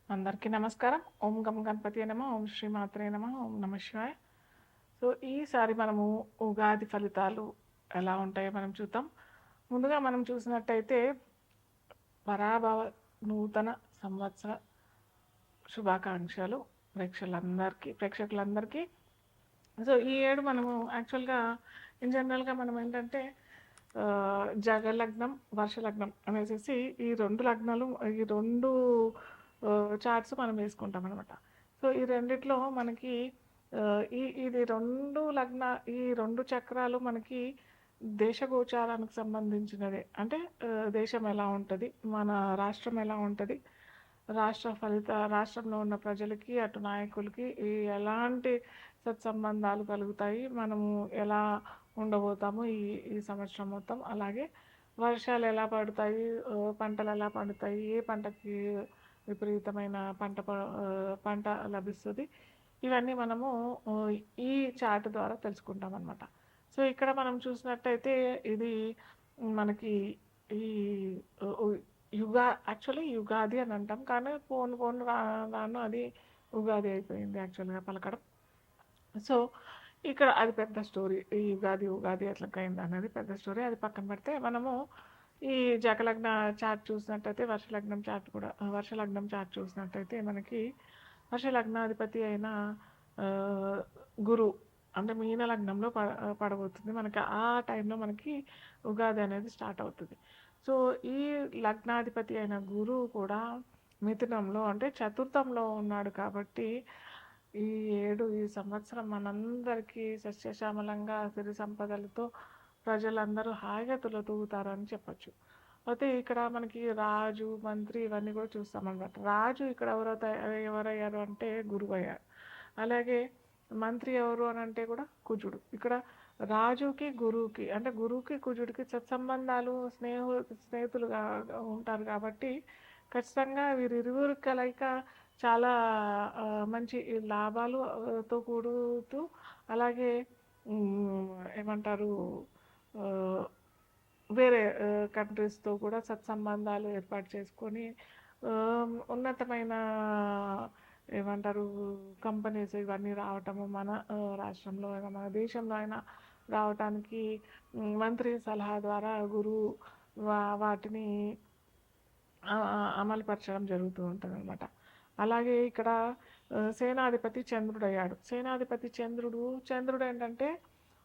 అందరికీ నమస్కారం. ఓం గం గణపతియే నమః. ఓం శ్రీ మాత్రే నమః. ఓం నమః శివాయ. సో, ఈసారి మనము ఉగాది ఫలితాలు ఎలా ఉంటాయో మనం చూద్దాం. ముందుగా మనం చూసినట్టయితే పరాభవ నూతన సంవత్సర శుభాకాంక్షలు ప్రేక్షకులందరికీ. సో, ఈ ఏడు మనము యాక్చువల్‌గా ఇన్ జనరల్‌గా మనం ఏంటంటే జగలగ్నం, వర్షలగ్నం అనేసేసి ఈ 2 లగ్నాలు ఈ 2 చార్ట్స్ మనం వేసుకుంటామనమాట. సో, ఈ రెండిట్లో మనకి ఇది 2 చక్రాలు మనకి దేశగోచారానికి సంబంధించినదే. అంటే దేశం ఎలా ఉంటది, మన రాష్ట్రం ఎలా ఉంటది, రాష్ట్రంలో ఉన్న ప్రజలకి, అటు నాయకులకి ఎలాంటి సత్సంబంధాలు కలుగుతాయి, మనము ఎలా ఉండబోతాము ఈ ఈ సంవత్సరం మొత్తం. అలాగే వర్షాలు ఎలా పడతాయి, పంటలు ఎలా పండుతాయి, ఏ పంటకి విపరీతమైన పంట లభిస్తుంది, ఇవన్నీ మనము ఆ, ఈ చార్ట్ ద్వారా తెలుసుకుంటాం అనమాట. సో ఇక్కడ మనం చూసినట్టయితే ఇది మనకి ఈ యాక్చువల్లీ యుగాది అని అంటాం, కానీ పోను రాను అది ఉగాది అయిపోయింది యాక్చువల్గా పలకడం. సో ఇక్కడ అది పెద్ద స్టోరీ. ఈ ఉగాది ఎట్లా అయింది అనేది పెద్ద స్టోరీ. అది పక్కన పెడితే మనము ఈ జకలగ్న చార్ట్ చూసినట్టయితే వర్షలగ్నం చార్ట్ చూసినట్టయితే మనకి వర్షలగ్నాధిపతి అయిన ఆ, గురు అంటే మీన లగ్నంలో పడబోతుంది మనకి. ఆ టైంలో మనకి ఉగాది అనేది స్టార్ట్ అవుతుంది. సో ఈ లగ్నాధిపతి అయిన గురువు కూడా మిథునంలో అంటే చతుర్థంలో ఉన్నాడు కాబట్టి ఈ సంవత్సరం మనందరికీ సస్యశ్యామలంగా సిరి సంపదలతో ప్రజలందరూ హాయిగా తులతూగుతారని చెప్పచ్చు. అయితే ఇక్కడ మనకి రాజు, మంత్రి ఇవన్నీ కూడా చూస్తామన్నమాట. రాజు ఇక్కడ ఎవరయ్యారు అంటే గురువు అయ్యారు. అలాగే మంత్రి ఎవరు అని అంటే కూడా కుజుడు. ఇక్కడ రాజుకి గురువుకి అంటే గురువుకి కుజుడికి సత్సంబంధాలు, స్నేహితులుగా ఉంటారు కాబట్టి ఖచ్చితంగా వీరిరువురు కలయిక చాలా మంచి లాభాలుతో కూడుతూ, అలాగే ఏమంటారు, ఆ, వేరే కంట్రీస్తో కూడా సత్సంబంధాలు ఏర్పాటు చేసుకొని ఆ, ఉన్నతమైన ఏమంటారు కంపెనీస్ ఇవన్నీ రావటము మన రాష్ట్రంలో అయినా మన దేశంలో అయినా రావటానికి మంత్రి సలహా ద్వారా గురువు వాటిని అమలుపరచడం జరుగుతూ ఉంటుంది అనమాట. అలాగే ఇక్కడ సేనాధిపతి చంద్రుడు అయ్యాడు. చంద్రుడు ఏంటంటే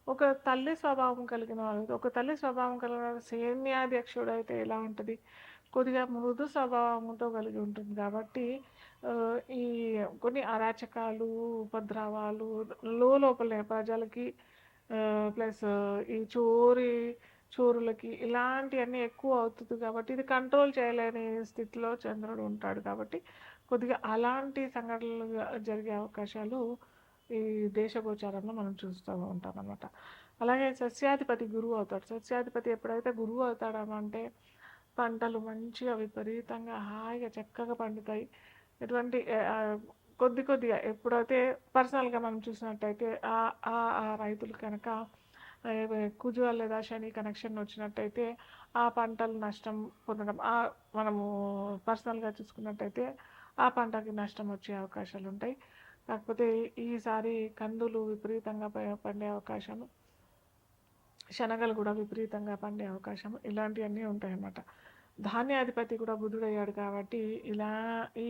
ఒక తల్లి స్వభావం కలిగిన వాడు. ఒక తల్లి స్వభావం కలిగిన వాడు సైన్యాధ్యక్షుడు అయితే ఎలా ఉంటుంది, కొద్దిగా మృదు స్వభావంతో కలిగి ఉంటుంది కాబట్టి ఈ కొన్ని అరాచకాలు, ఉపద్రవాలు లోపలే ప్రజలకి ప్లస్ ఈ చోరులకి ఇలాంటివన్నీ ఎక్కువ అవుతుంది కాబట్టి ఇది కంట్రోల్ చేయలేని స్థితిలో చంద్రుడు ఉంటాడు కాబట్టి కొద్దిగా అలాంటి సంఘటనలు జరిగే అవకాశాలు ఈ దేశగోచారంలో మనం చూస్తూ ఉంటాం అన్నమాట. అలాగే సస్యాధిపతి గురువు అవుతాడు. సస్యాధిపతి ఎప్పుడైతే గురువు అవుతాడనంటే పంటలు మంచిగా విపరీతంగా హాయిగా చక్కగా పండుతాయి. ఎటువంటి కొద్దిగా ఎప్పుడైతే పర్సనల్గా మనం చూసినట్టయితే ఆ ఆ ఆ రైతులు కనుక కుజు లేదా శని కనెక్షన్ వచ్చినట్టయితే ఆ పంటలు నష్టం పొందడం, మనము పర్సనల్గా చూసుకున్నట్టయితే ఆ పంటకి నష్టం వచ్చే అవకాశాలు ఉంటాయి. కాకపోతే ఈసారి కందులు విపరీతంగా పండే అవకాశము, శనగలు కూడా విపరీతంగా పండే అవకాశం ఇలాంటివన్నీ ఉంటాయన్నమాట. ధాన్యాధిపతి కూడా బుధుడయ్యాడు కాబట్టి ఇలా ఈ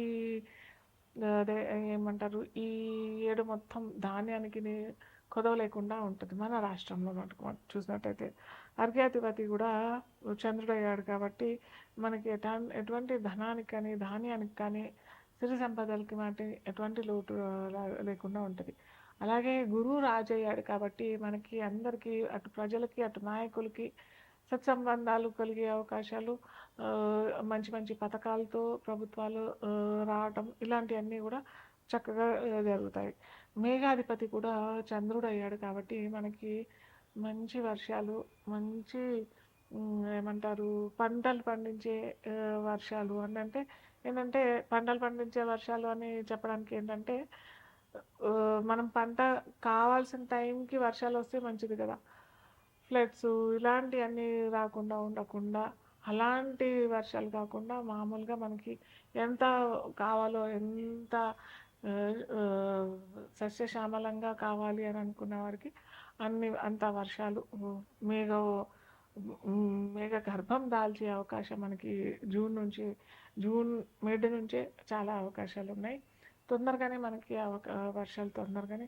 అదే ఏమంటారు ఈ ఏడు మొత్తం ధాన్యానికి కొదవ లేకుండా ఉంటుంది మన రాష్ట్రంలో మటుకు మనం చూసినట్టయితే. అర్ఘ్యాధిపతి కూడా చంద్రుడు అయ్యాడు కాబట్టి మనకి ఎటువంటి ధనానికి కానీ ధాన్యానికి కానీ సిరి సంపదలకి వాటి ఎటువంటి లోటు లేకుండా ఉంటుంది. అలాగే గురువు రాజు అయ్యాడు కాబట్టి మనకి అందరికీ అటు ప్రజలకి అటు నాయకులకి సత్సంబంధాలు కలిగే అవకాశాలు, మంచి మంచి పథకాలతో ప్రభుత్వాలు రావటం ఇలాంటివన్నీ కూడా చక్కగా జరుగుతాయి. మేఘాధిపతి కూడా చంద్రుడు అయ్యాడు కాబట్టి మనకి మంచి వర్షాలు, మంచి ఏమంటారు పంటలు పండించే వర్షాలు అంటే ఏంటంటే పంటలు పండించే వర్షాలు అని చెప్పడానికి ఏంటంటే మనం పంట కావాల్సిన టైంకి వర్షాలు వస్తే మంచిది కదా. ఫ్లడ్స్ ఇలాంటివన్నీ రాకుండా ఉండకుండా అలాంటి వర్షాలు కాకుండా మామూలుగా మనకి ఎంత కావాలో ఎంత సస్యశ్యామలంగా కావాలి అని అనుకున్న వారికి అంత వర్షాలు మేఘ మేఘ గర్భం దాల్చే అవకాశం మనకి జూన్ మిడ్ నుంచే చాలా అవకాశాలు ఉన్నాయి. తొందరగానే మనకి వర్షాలు తొందరగానే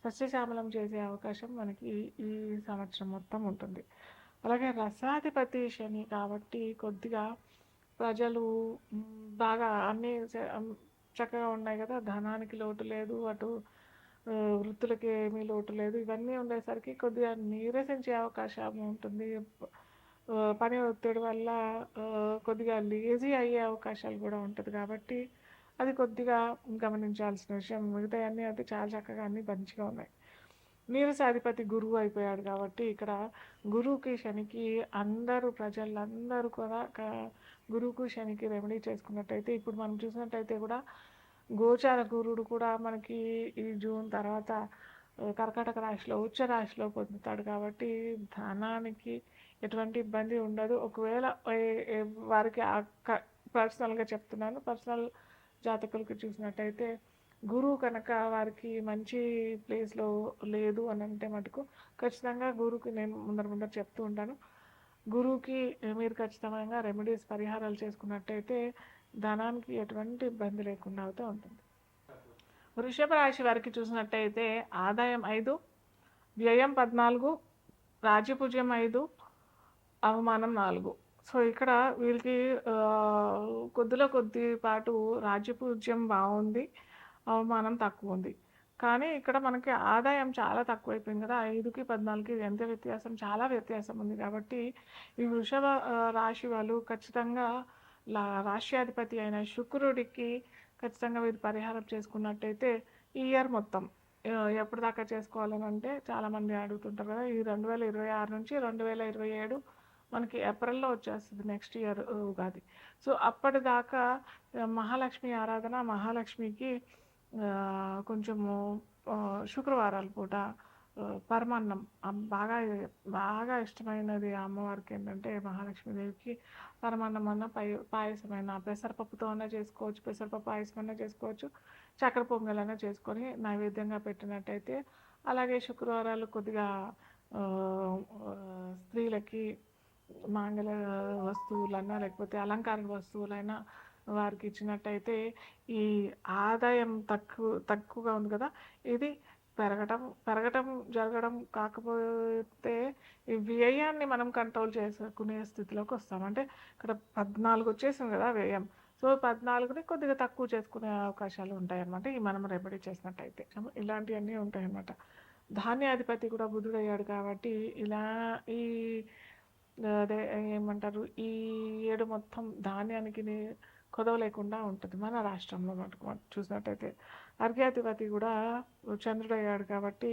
సస్యశ్యామలం చేసే అవకాశం మనకి ఈ సంవత్సరం మొత్తం ఉంటుంది. అలాగే రసాధిపతి శని కాబట్టి కొద్దిగా ప్రజలు బాగా అన్నీ చక్కగా ఉన్నాయి కదా, ధనానికి లోటు లేదు, అటు వృత్తులకి ఏమీ లోటు లేదు. ఇవన్నీ ఉండేసరికి కొద్దిగా నీరసించే అవకాశం ఉంటుంది. పని ఒత్తిడి వల్ల కొద్దిగా లేజీ అయ్యే అవకాశాలు కూడా ఉంటుంది. కాబట్టి అది కొద్దిగా గమనించాల్సిన విషయం. మిగతా అన్నీ అయితే చాలా చక్కగా అన్నీ మంచిగా ఉన్నాయి. నీరసాధిపతి గురువు అయిపోయాడు కాబట్టి ఇక్కడ గురువుకి శనికి ప్రజలందరూ కూడా గురువుకు శనికి రెమెడీ చేసుకున్నట్టయితే, ఇప్పుడు మనం చూసినట్టయితే కూడా గోచార గురుడు కూడా మనకి ఈ జూన్ తర్వాత కర్కాటక రాశిలో ఉచ్చ రాశిలో పొందుతాడు. కాబట్టి ధనానికి ఎటువంటి ఇబ్బంది ఉండదు. ఒకవేళ వారికి పర్సనల్గా చెప్తున్నాను, పర్సనల్ జాతకులకి చూసినట్టయితే గురువు కనుక వారికి మంచి ప్లేస్లో లేదు అని అంటే మటుకు ఖచ్చితంగా గురువుకి నేను ముందర చెప్తూ ఉంటాను. గురువుకి మీరు ఖచ్చితంగా రెమెడీస్ పరిహారాలు చేసుకున్నట్టయితే ధనానికి ఎటువంటి ఇబ్బంది లేకుండా అవుతూ ఉంటుంది. వృషభ రాశి వారికి చూసినట్టయితే ఆదాయం 5, వ్యయం 14, రాజ్యపూజ్యం 5, అవమానం 4. సో ఇక్కడ వీళ్ళకి కొద్దిపాటు రాజ్యపూజ్యం బాగుంది, అవమానం తక్కువ ఉంది. కానీ ఇక్కడ మనకి ఆదాయం చాలా తక్కువైపోయింది కదా, 5కి 14కి ఎంత వ్యత్యాసం, చాలా వ్యత్యాసం ఉంది. కాబట్టి ఈ వృషభ రాశి వాళ్ళు ఖచ్చితంగా రాష్ట్రాధిపతి అయిన శుక్రుడికి ఖచ్చితంగా వీరు పరిహారం చేసుకున్నట్టయితే ఈ ఇయర్ మొత్తం ఎప్పటిదాకా చేసుకోవాలని అంటే చాలామంది అడుగుతుంటారు కదా, ఈ 2026 నుంచి 2027 మనకి ఏప్రిల్లో వచ్చేస్తుంది, నెక్స్ట్ ఇయర్ ఉగాది. సో అప్పటిదాకా మహాలక్ష్మి ఆరాధన, మహాలక్ష్మికి కొంచెము శుక్రవారాల పూట పరమాన్నం బాగా ఇష్టమైనది అమ్మవారికి ఏంటంటే మహాలక్ష్మీదేవికి పరమాన్నం అన్న పాయసమైన పెసరపప్పుతో అన్నా చేసుకోవచ్చు, పెసరపప్పు పాయసం అన్నా చేసుకోవచ్చు, చక్కెర పొంగలైనా చేసుకొని నైవేద్యంగా పెట్టినట్టయితే, అలాగే శుక్రవారాలు కొద్దిగా స్త్రీలకి మాంగళ వస్తువులైనా లేకపోతే అలంకార వస్తువులైనా వారికి ఇచ్చినట్టయితే ఈ ఆదాయం తక్కువగా ఉంది కదా, ఇది పెరగటం జరగడం కాకపోతే ఈ వ్యయాన్ని మనం కంట్రోల్ చేసుకునే స్థితిలోకి వస్తాం. అంటే ఇక్కడ 14 వచ్చేసింది కదా వ్యయం, సో 14ని కొద్దిగా తక్కువ చేసుకునే అవకాశాలు ఉంటాయన్నమాట ఈ మనం రెమెడీ చేసినట్టయితే. ఇలాంటివన్నీ ఉంటాయన్నమాట. ధాన్యాధిపతి కూడా బుధుడు అయ్యాడు కాబట్టి ఈ అదే ఏమంటారు, ఈ ఏడు మొత్తం ధాన్యానికి కొదవ లేకుండా ఉంటుంది మన రాష్ట్రంలో మటుకు. చూసినట్టయితే అర్ఘ్యాధిపతి కూడా చంద్రుడు అయ్యాడు కాబట్టి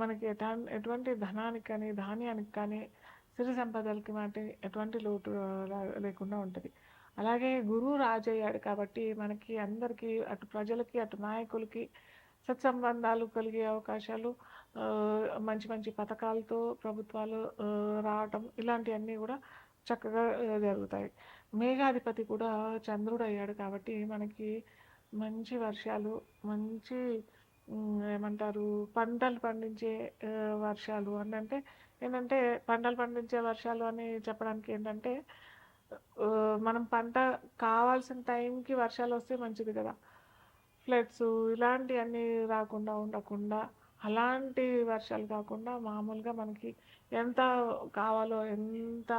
మనకి ఎటువంటి ధనానికి కానీ ధాన్యానికి కానీ సిరి సంపదలకి వాటి ఎటువంటి లోటు లేకుండా ఉంటుంది. అలాగే గురువు రాజు అయ్యాడు కాబట్టి మనకి అందరికీ, అటు ప్రజలకి అటు నాయకులకి సత్సంబంధాలు కలిగే అవకాశాలు, మంచి మంచి పథకాలతో ప్రభుత్వాలు రావటం, ఇలాంటివన్నీ కూడా చక్కగా జరుగుతాయి. మేఘాధిపతి కూడా చంద్రుడు అయ్యాడు కాబట్టి మనకి మంచి వర్షాలు, మంచి ఏమంటారు పంటలు పండించే వర్షాలు అని అంటే ఏంటంటే, పంటలు పండించే వర్షాలు అని చెప్పడానికి ఏంటంటే మనం పంట కావాల్సిన టైంకి వర్షాలు వస్తే మంచిది కదా, ఫ్లడ్స్ ఇలాంటివన్నీ రాకుండా ఉండకుండా అలాంటి వర్షాలు కాకుండా మామూలుగా మనకి ఎంత కావాలో ఎంత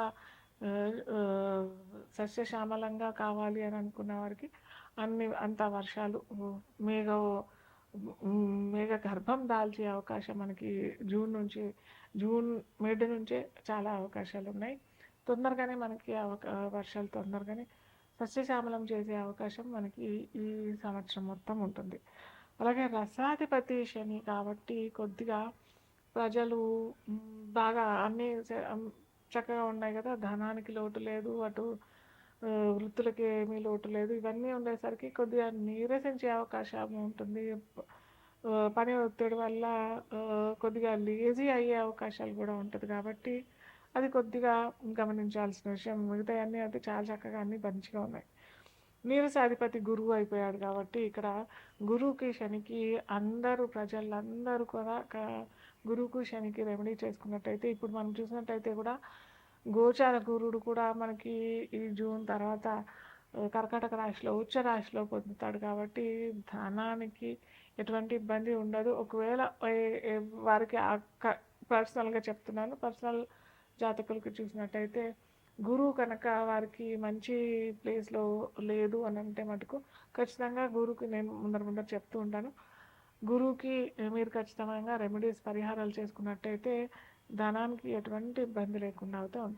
సస్యశ్యామలంగా కావాలి అని అనుకున్న వారికి అంత వర్షాలు మేఘ గర్భం దాల్చే అవకాశం మనకి జూన్ మిడ్ నుంచే చాలా అవకాశాలు ఉన్నాయి. తొందరగానే మనకి వర్షాలు తొందరగానే సస్యశ్యామలం చేసే అవకాశం మనకి ఈ సంవత్సరం మొత్తం ఉంటుంది. అలాగే రసాధిపతి శని కాబట్టి కొద్దిగా ప్రజలు బాగా అన్నీ చక్కగా ఉన్నాయి కదా, ధనానికి లోటు లేదు, అటు వృత్తులకి ఏమీ లోటు లేదు. ఇవన్నీ ఉండేసరికి కొద్దిగా నీరసించే అవకాశం ఉంటుంది. పని ఒత్తిడి వల్ల కొద్దిగా లేజీ అయ్యే అవకాశాలు కూడా ఉంటుంది. కాబట్టి అది కొద్దిగా గమనించాల్సిన విషయం. మిగతాయన్నీ అయితే చాలా చక్కగా అన్నీ మంచిగా ఉన్నాయి. నీరసాధిపతి గురువు అయిపోయాడు కాబట్టి ఇక్కడ గురువుకి శనికి అందరూ ప్రజలందరూ కూడా గురువుకు శనికి రెమెడీ చేసుకున్నట్టయితే ఇప్పుడు మనం చూసినట్టయితే కూడా గోచార గురుడు కూడా మనకి ఈ జూన్ తర్వాత కర్కాటక రాశిలో ఉచ్చ రాశిలో పొందుతాడు కాబట్టి ధనానికి ఎటువంటి ఇబ్బంది ఉండదు. ఒకవేళ వారికి పర్సనల్గా చెప్తున్నాను, పర్సనల్ జాతకులకు చూసినట్టయితే గురువు కనుక వారికి మంచి ప్లేస్లో లేదు అని అంటే మటుకు ఖచ్చితంగా గురువుకి నేను ముందర చెప్తూ ఉంటాను. గురువుకి మీరు ఖచ్చితంగా రెమెడీస్ పరిహారాలు చేసుకున్నట్టయితే ధనానికి ఎటువంటి ఇబ్బంది లేకుండా అవుతూ ఉంటుంది.